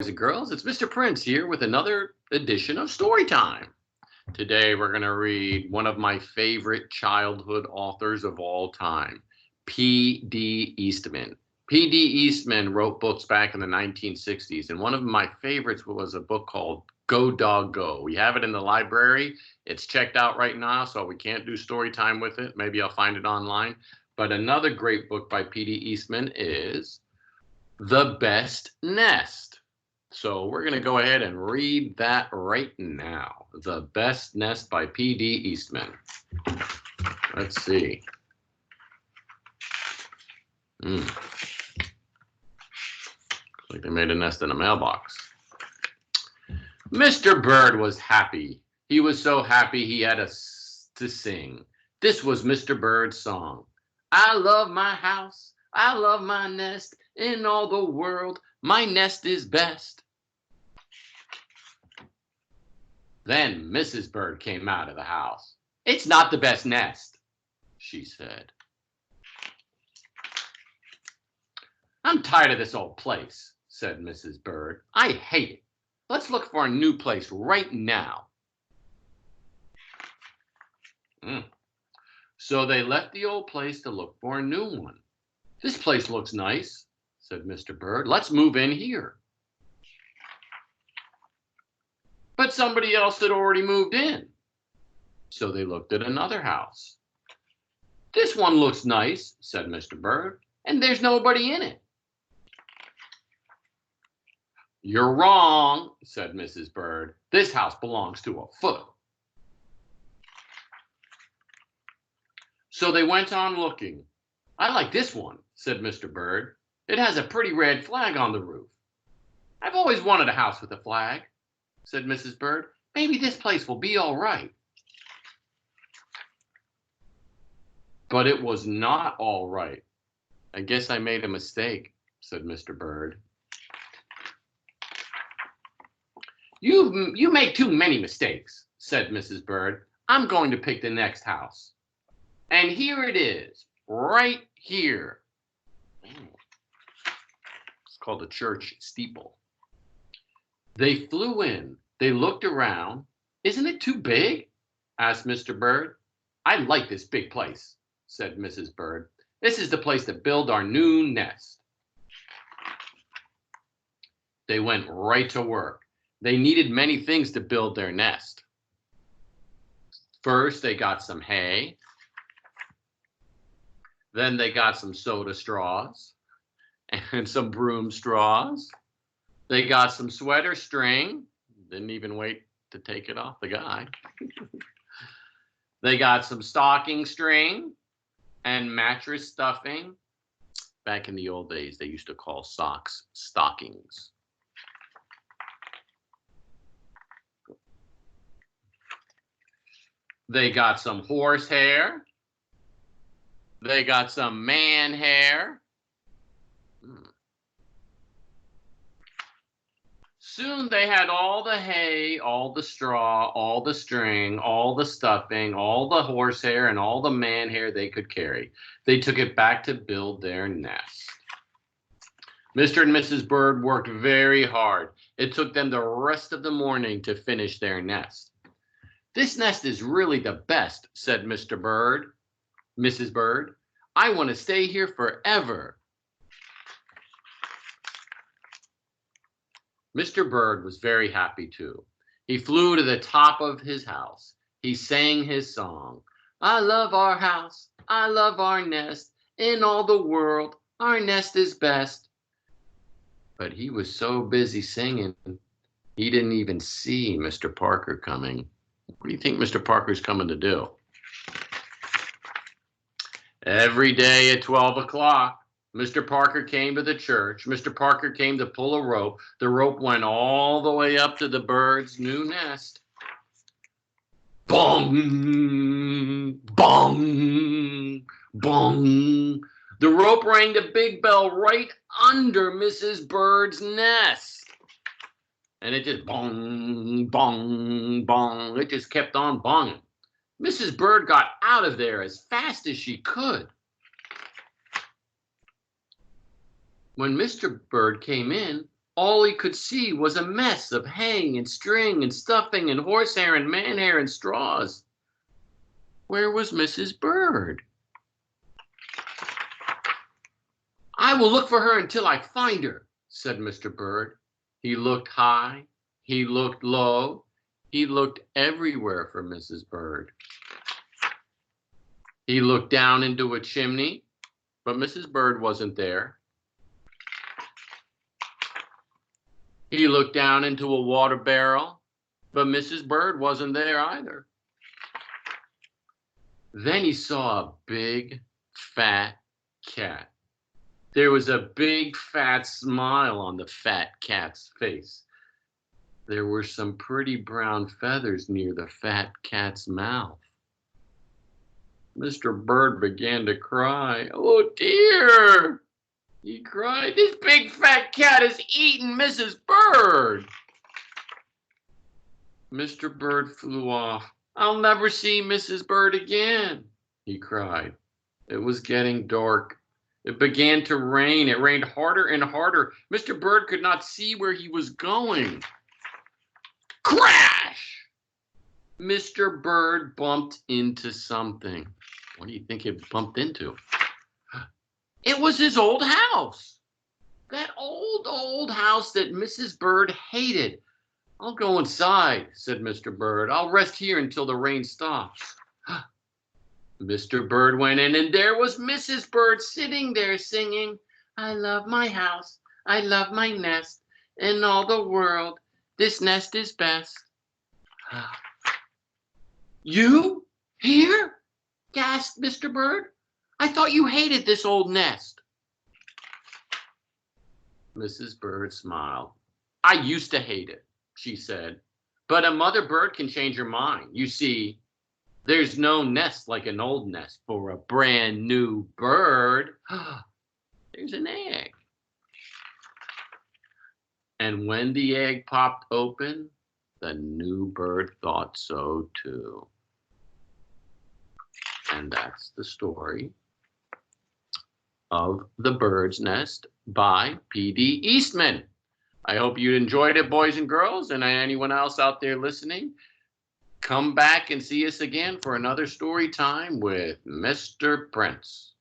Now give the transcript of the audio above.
And girls, it's Mr. Prince here with another edition of Storytime. Today we're going to read one of my favorite childhood authors of all time, P.D. Eastman. P.D. Eastman wrote books back in the 1960s, and one of my favorites was a book called Go Dog Go. We have it in the library. It's checked out right now, so we can't do story time with it. Maybe I'll find it online. But another great book by P.D. Eastman is The Best Nest. So we're going to go ahead and read that right now. The Best Nest by P.D. Eastman. Let's see. Looks like they made a nest in a mailbox. Mr. Bird was happy. He was so happy he had to sing. This was Mr. Bird's song. I love my house. I love my nest. In all the world, my nest is best. Then Mrs. Bird came out of the house. It's not the best nest, she said. I'm tired of this old place, said Mrs. Bird. I hate it. Let's look for a new place right now. So they left the old place to look for a new one. This place looks nice, said Mr. Bird. Let's move in here. But somebody else had already moved in. So they looked at another house. This one looks nice, said Mr. Bird, and there's nobody in it. You're wrong, said Mrs. Bird. This house belongs to a foot. So they went on looking. I like this one, said Mr. Bird. It has a pretty red flag on the roof. I've always wanted a house with a flag, said Mrs. Bird. Maybe this place will be all right. But it was not all right. I guess I made a mistake, said Mr. Bird. You make too many mistakes, said Mrs. Bird. I'm going to pick the next house. And here it is, right here. It's called a church steeple. They flew in. They looked around. Isn't it too big? Asked Mr. Bird. I like this big place, said Mrs. Bird. This is the place to build our new nest. They went right to work. They needed many things to build their nest. First, they got some hay. Then they got some soda straws and some broom straws. They got some sweater string. Didn't even wait to take it off the guy. They got some stocking string and mattress stuffing. Back in the old days, they used to call socks stockings. They got some horsehair. They got some man hair. Soon they had all the hay, all the straw, all the string, all the stuffing, all the horsehair, and all the man hair they could carry. They took it back to build their nest. Mr. and Mrs. Bird worked very hard. It took them the rest of the morning to finish their nest. This nest is really the best, said Mr. Bird. Mrs. Bird, I want to stay here forever. Mr. Bird was very happy too. He flew to the top of his house. He sang his song. I love our house. I love our nest. In all the world, our nest is best. But he was so busy singing, he didn't even see Mr. Parker coming. What do you think Mr. Parker's coming to do? Every day at 12 o'clock, Mr. Parker came to the church. Mr. Parker came to pull a rope. The rope went all the way up to the bird's new nest. Bong! Bong! Bong! The rope rang the big bell right under Mrs. Bird's nest. And it just bong, bong, bong. It just kept on bonging. Mrs. Bird got out of there as fast as she could. When Mr. Bird came in, All he could see was a mess of hay and string and stuffing and horsehair and manhair and straws. Where was Mrs. Bird? "I will look for her until I find her," said Mr. Bird. He looked high, he looked low, he looked everywhere for Mrs. Bird. He looked down into a chimney, but Mrs. Bird wasn't there. He looked down into a water barrel, but Mrs. Bird wasn't there either. Then he saw a big, fat cat. There was a big, fat smile on the fat cat's face. There were some pretty brown feathers near the fat cat's mouth. Mr. Bird began to cry. "Oh dear," he cried. "This big fat cat has eaten Mrs. Bird." Mr. Bird flew off. "I'll never see Mrs. Bird again," he cried. It was getting dark. It began to rain. It rained harder and harder. Mr. Bird could not see where he was going. Crash! Mr. Bird bumped into something. What do you think he bumped into? It was his old house. That old house that Mrs. Bird hated. "I'll go inside," said Mr. Bird. "I'll rest here until the rain stops." Mr. Bird went in, and there was Mrs. Bird sitting there singing, "I love my house, I love my nest, in all the world, this nest is best." "You here?" gasped Mr. Bird. "I thought you hated this old nest." Mrs. Bird smiled. "I used to hate it," she said, "but a mother bird can change her mind. You see, there's no nest like an old nest for a brand new bird. There's an egg." And when the egg popped open, the new bird thought so too. And that's the story of The Bird's Nest by P.D. Eastman. I hope you enjoyed it, boys and girls, and anyone else out there listening. Come back and see us again for another story time with Mr. Prince.